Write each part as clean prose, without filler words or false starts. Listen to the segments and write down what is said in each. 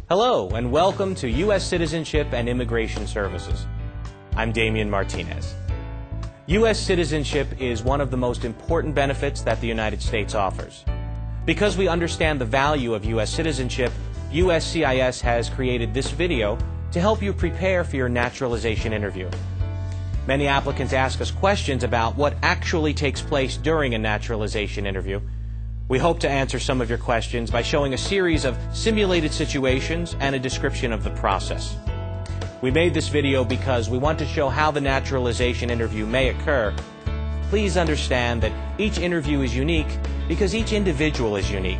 Hello, and welcome to U.S. Citizenship and Immigration Services. I'm Damian Martinez. U.S. citizenship is one of the most important benefits that the United States offers. Because we understand the value of U.S. citizenship, USCIS has created this video to help you prepare for your naturalization interview. Many applicants ask us questions about what actually takes place during a naturalization interview. We hope to answer some of your questions by showing a series of simulated situations and a description of the process. We made this video because we want to show how the naturalization interview may occur. Please understand that each interview is unique because each individual is unique.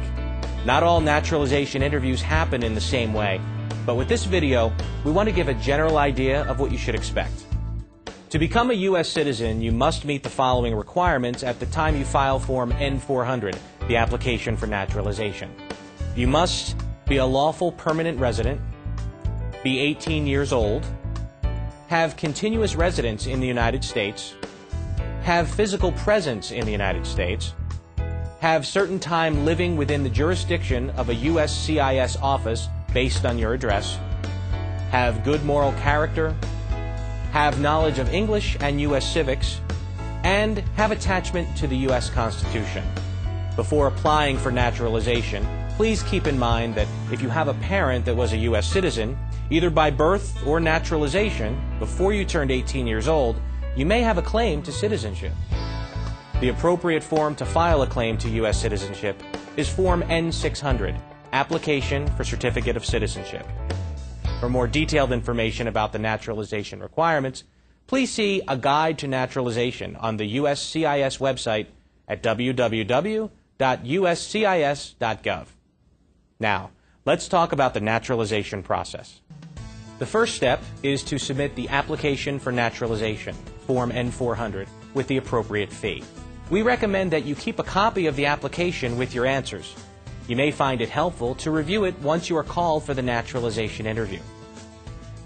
Not all naturalization interviews happen in the same way, but with this video, we want to give a general idea of what you should expect. To become a U.S. citizen, you must meet the following requirements at the time you file Form N-400, the application for naturalization. You must be a lawful permanent resident, be 18 years old, have continuous residence in the United States, have physical presence in the United States, have certain time living within the jurisdiction of a USCIS office based on your address, have good moral character, have knowledge of English and U.S. civics, and have attachment to the U.S. Constitution. Before applying for naturalization, please keep in mind that if you have a parent that was a U.S. citizen, either by birth or naturalization, before you turned 18 years old, you may have a claim to citizenship. The appropriate form to file a claim to U.S. citizenship is Form N-600, Application for Certificate of Citizenship. For more detailed information about the naturalization requirements, please see A Guide to Naturalization on the USCIS website at www.uscis.gov. Now, let's talk about the naturalization process. The first step is to submit the application for naturalization, Form N-400, with the appropriate fee. We recommend that you keep a copy of the application with your answers. You may find it helpful to review it once you are called for the naturalization interview.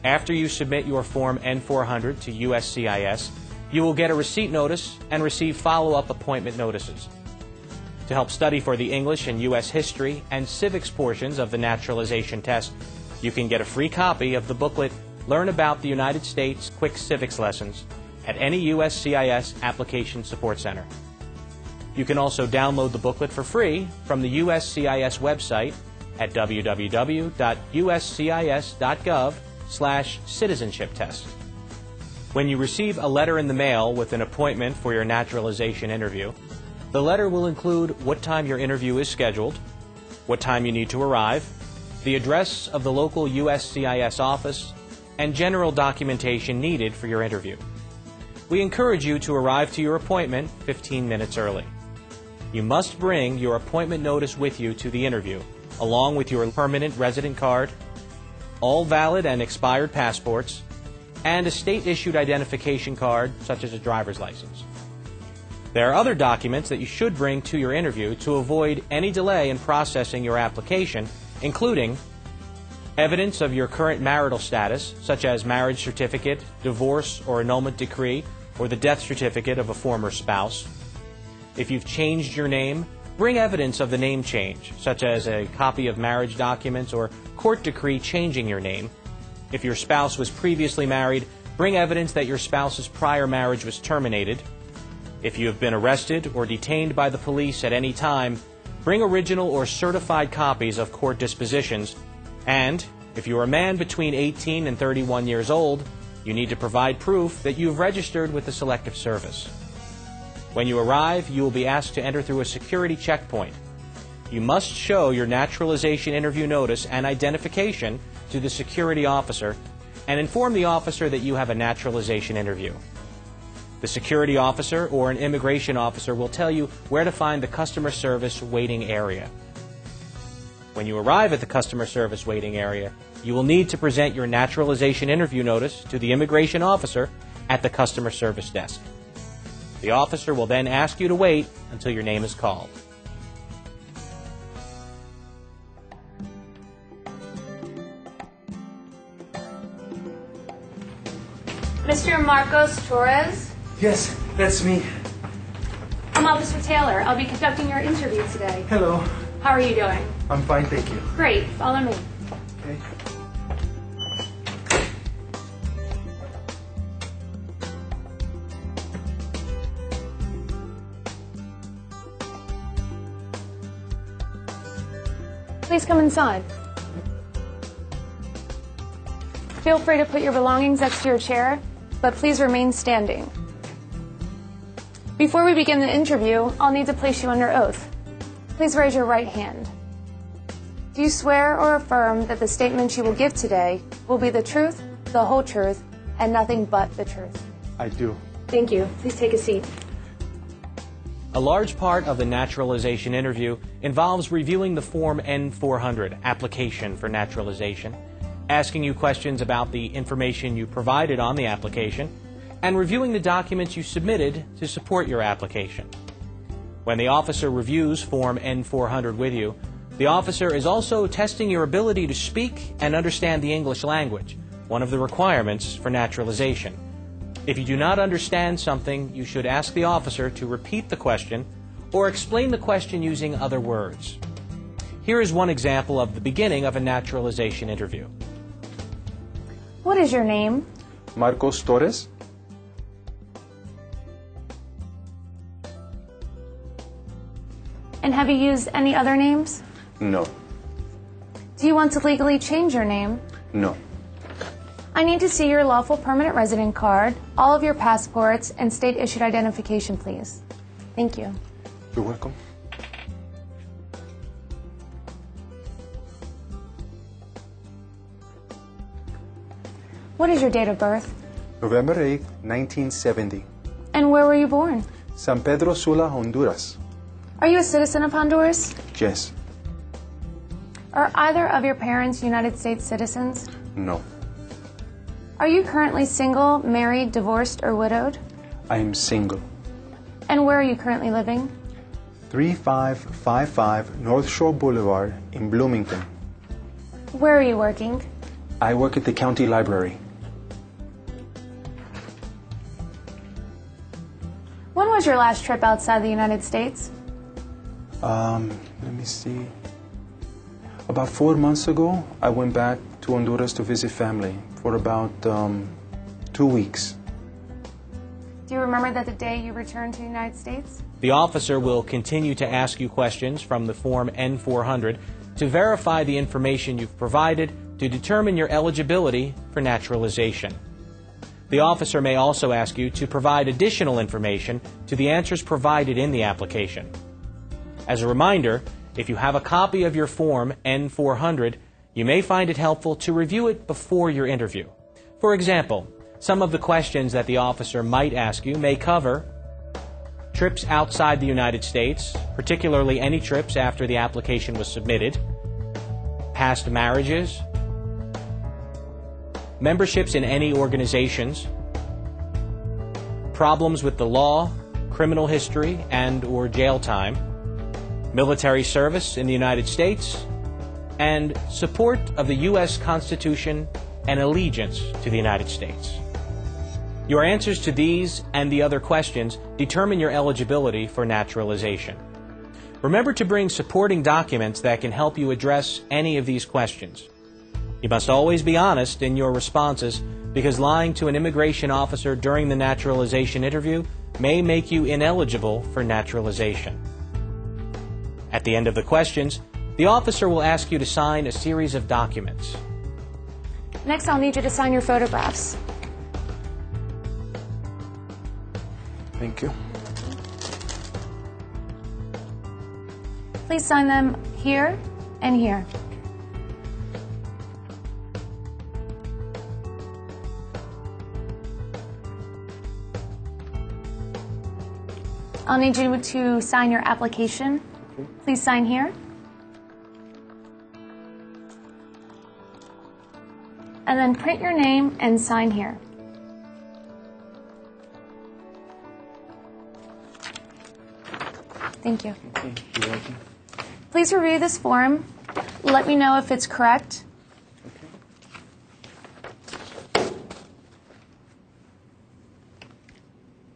After you submit your Form N-400 to USCIS, you will get a receipt notice and receive follow-up appointment notices. To help study for the English and U.S. history and civics portions of the naturalization test, you can get a free copy of the booklet Learn About the United States Quick Civics Lessons at any USCIS Application Support Center. You can also download the booklet for free from the USCIS website at www.uscis.gov/citizenship test. When you receive a letter in the mail with an appointment for your naturalization interview, the letter will include what time your interview is scheduled, what time you need to arrive, the address of the local USCIS office, and general documentation needed for your interview. We encourage you to arrive to your appointment 15 minutes early. You must bring your appointment notice with you to the interview, along with your permanent resident card, all valid and expired passports, and a state-issued identification card, such as a driver's license. There are other documents that you should bring to your interview to avoid any delay in processing your application, including evidence of your current marital status, such as marriage certificate, divorce or annulment decree, or the death certificate of a former spouse. If you've changed your name, bring evidence of the name change, such as a copy of marriage documents or court decree changing your name. If your spouse was previously married, bring evidence that your spouse's prior marriage was terminated. If you have been arrested or detained by the police at any time, bring original or certified copies of court dispositions. And if you are a man between 18 and 31 years old, you need to provide proof that you have registered with the Selective Service. When you arrive, you will be asked to enter through a security checkpoint. You must show your naturalization interview notice and identification to the security officer and inform the officer that you have a naturalization interview. The security officer or an immigration officer will tell you where to find the customer service waiting area. When you arrive at the customer service waiting area, you will need to present your naturalization interview notice to the immigration officer at the customer service desk. The officer will then ask you to wait until your name is called. Mr. Marcos Torres? Yes, that's me. I'm Officer Taylor. I'll be conducting your interview today. Hello. How are you doing? I'm fine, thank you. Great. Follow me. Okay. Please come inside. Feel free to put your belongings next to your chair, but please remain standing. Before we begin the interview, I'll need to place you under oath. Please raise your right hand. Do you swear or affirm that the statements you will give today will be the truth, the whole truth, and nothing but the truth? I do. Thank you. Please take a seat. A large part of the naturalization interview involves reviewing the Form N-400, Application for Naturalization, asking you questions about the information you provided on the application, and reviewing the documents you submitted to support your application. When the officer reviews Form N-400 with you, the officer is also testing your ability to speak and understand the English language, one of the requirements for naturalization. If you do not understand something, you should ask the officer to repeat the question or explain the question using other words. Here is one example of the beginning of a naturalization interview. What is your name? Marcos Torres. And have you used any other names? No. Do you want to legally change your name? No. I need to see your lawful permanent resident card, all of your passports, and state-issued identification, please. Thank you. You're welcome. What is your date of birth? November 8th, 1970. And where were you born? San Pedro Sula, Honduras. Are you a citizen of Honduras? Yes. Are either of your parents United States citizens? No. Are you currently single, married, divorced, or widowed? I am single. And where are you currently living? 3555 North Shore Boulevard in Bloomington. Where are you working? I work at the county library. When was your last trip outside the United States? Let me see. About 4 months ago, I went back to Honduras to visit family for about 2 weeks. Do you remember the day you returned to the United States? The officer will continue to ask you questions from the Form N-400 to verify the information you've provided to determine your eligibility for naturalization. The officer may also ask you to provide additional information to the answers provided in the application. As a reminder, if you have a copy of your Form N-400, you may find it helpful to review it before your interview. For example, some of the questions that the officer might ask you may cover trips outside the United States, particularly any trips after the application was submitted, past marriages, memberships in any organizations, problems with the law, criminal history and/or jail time, military service in the United States, and support of the U.S. Constitution and allegiance to the United States. Your answers to these and the other questions determine your eligibility for naturalization. Remember to bring supporting documents that can help you address any of these questions. You must always be honest in your responses because lying to an immigration officer during the naturalization interview may make you ineligible for naturalization. At the end of the questions, the officer will ask you to sign a series of documents. Next, I'll need you to sign your photographs. Thank you. Please sign them here and here. I'll need you to sign your application. Please sign here. And then print your name and sign here. Thank you. Okay, you're welcome. Please review this form. Let me know if it's correct. Okay.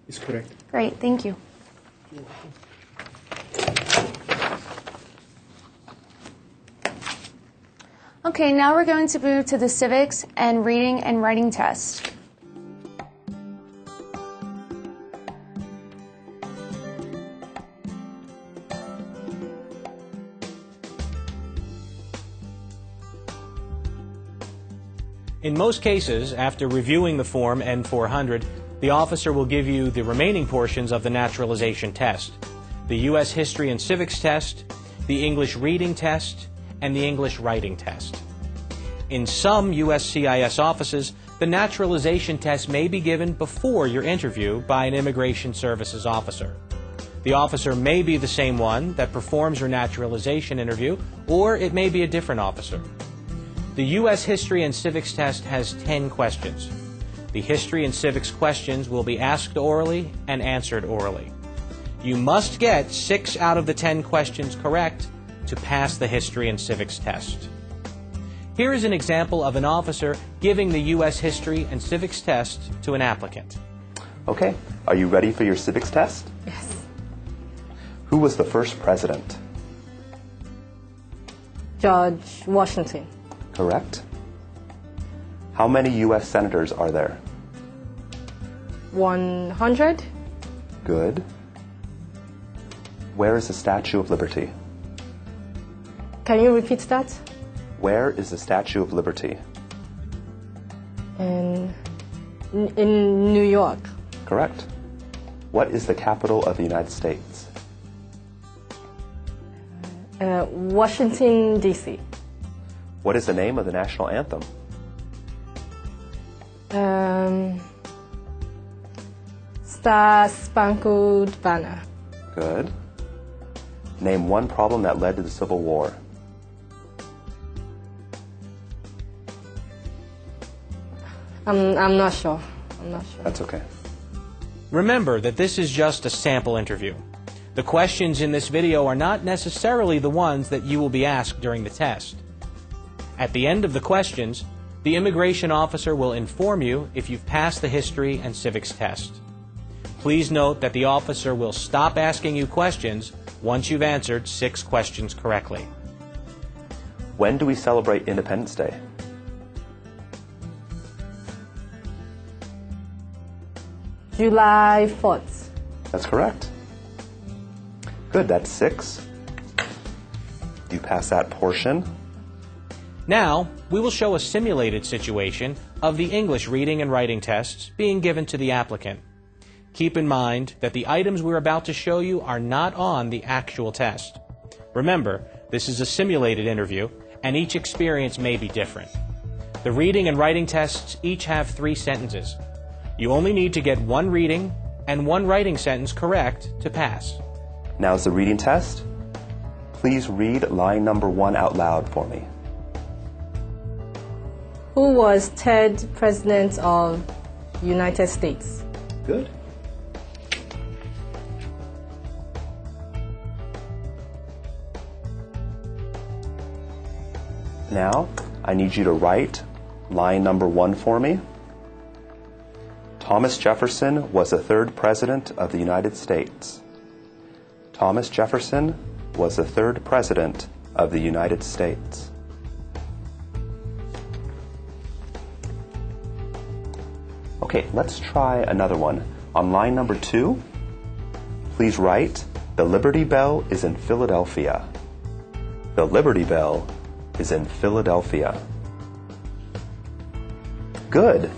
It's correct. Great, thank you. You're welcome. Okay, now we're going to move to the civics and reading and writing test. In most cases, after reviewing the Form N-400, the officer will give you the remaining portions of the naturalization test: the U.S. History and Civics test, the English Reading test, and the English Writing test. In some USCIS offices, the naturalization test may be given before your interview by an Immigration Services officer. The officer may be the same one that performs your naturalization interview, or it may be a different officer. The U.S. History and Civics test has 10 questions. The History and Civics questions will be asked orally and answered orally. You must get 6 out of the 10 questions correct to pass the History and Civics test. Here is an example of an officer giving the U.S. History and Civics test to an applicant. Okay, are you ready for your civics test? Yes. Who was the first president? George Washington. Correct. How many U.S. senators are there? 100. Good. Where is the Statue of Liberty? Can you repeat that? Where is the Statue of Liberty? In New York. Correct. What is the capital of the United States? Washington, D.C. What is the name of the national anthem? Star Spangled Banner. Good. Name one problem that led to the Civil War. I'm not sure. That's okay. Remember that this is just a sample interview. The questions in this video are not necessarily the ones that you will be asked during the test. At the end of the questions, the immigration officer will inform you if you've passed the History and Civics test. Please note that the officer will stop asking you questions once you've answered 6 questions correctly. When do we celebrate Independence Day? July 4th. That's correct. Good, that's 6. You pass that portion. Now, we will show a simulated situation of the English Reading and Writing tests being given to the applicant. Keep in mind that the items we're about to show you are not on the actual test. Remember, this is a simulated interview, and each experience may be different. The reading and writing tests each have 3 sentences. You only need to get 1 reading and 1 writing sentence correct to pass. Now is the reading test. Please read line number 1 out loud for me. Who was 3rd President of United States? Good. Now, I need you to write line number 1 for me. Thomas Jefferson was the 3rd President of the United States. Thomas Jefferson was the 3rd President of the United States. Okay, let's try another one. On line number 2, please write, the Liberty Bell is in Philadelphia. The Liberty Bell is in Philadelphia. Good.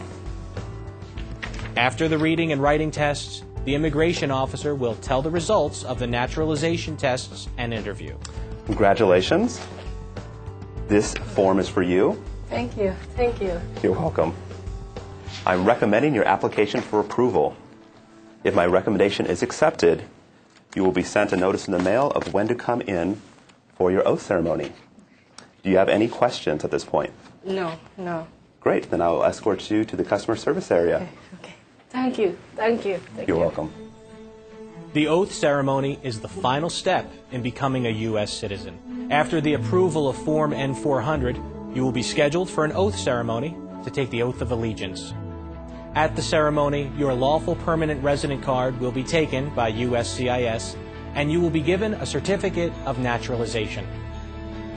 After the reading and writing tests, the immigration officer will tell the results of the naturalization tests and interview. Congratulations. This form is for you. Thank you. Thank you. You're welcome. I'm recommending your application for approval. If my recommendation is accepted, you will be sent a notice in the mail of when to come in for your oath ceremony. Do you have any questions at this point? No. Great, then I will escort you to the customer service area. Okay. Thank you. You're welcome. The oath ceremony is the final step in becoming a U.S. citizen. After the approval of Form N-400, you will be scheduled for an oath ceremony to take the oath of allegiance. At the ceremony, your lawful permanent resident card will be taken by USCIS, and you will be given a certificate of naturalization.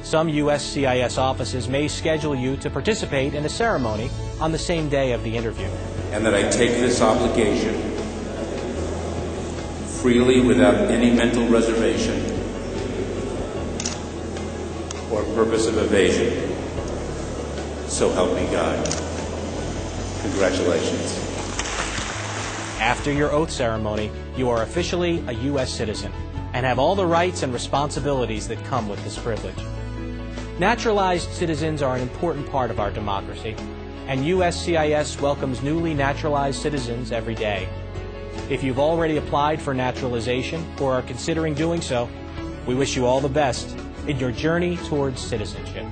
Some USCIS offices may schedule you to participate in a ceremony on the same day of the interview. And that I take this obligation freely without any mental reservation or purpose of evasion. So help me God. Congratulations. After your oath ceremony, you are officially a U.S. citizen and have all the rights and responsibilities that come with this privilege. Naturalized citizens are an important part of our democracy, and USCIS welcomes newly naturalized citizens every day. If you've already applied for naturalization or are considering doing so, we wish you all the best in your journey towards citizenship.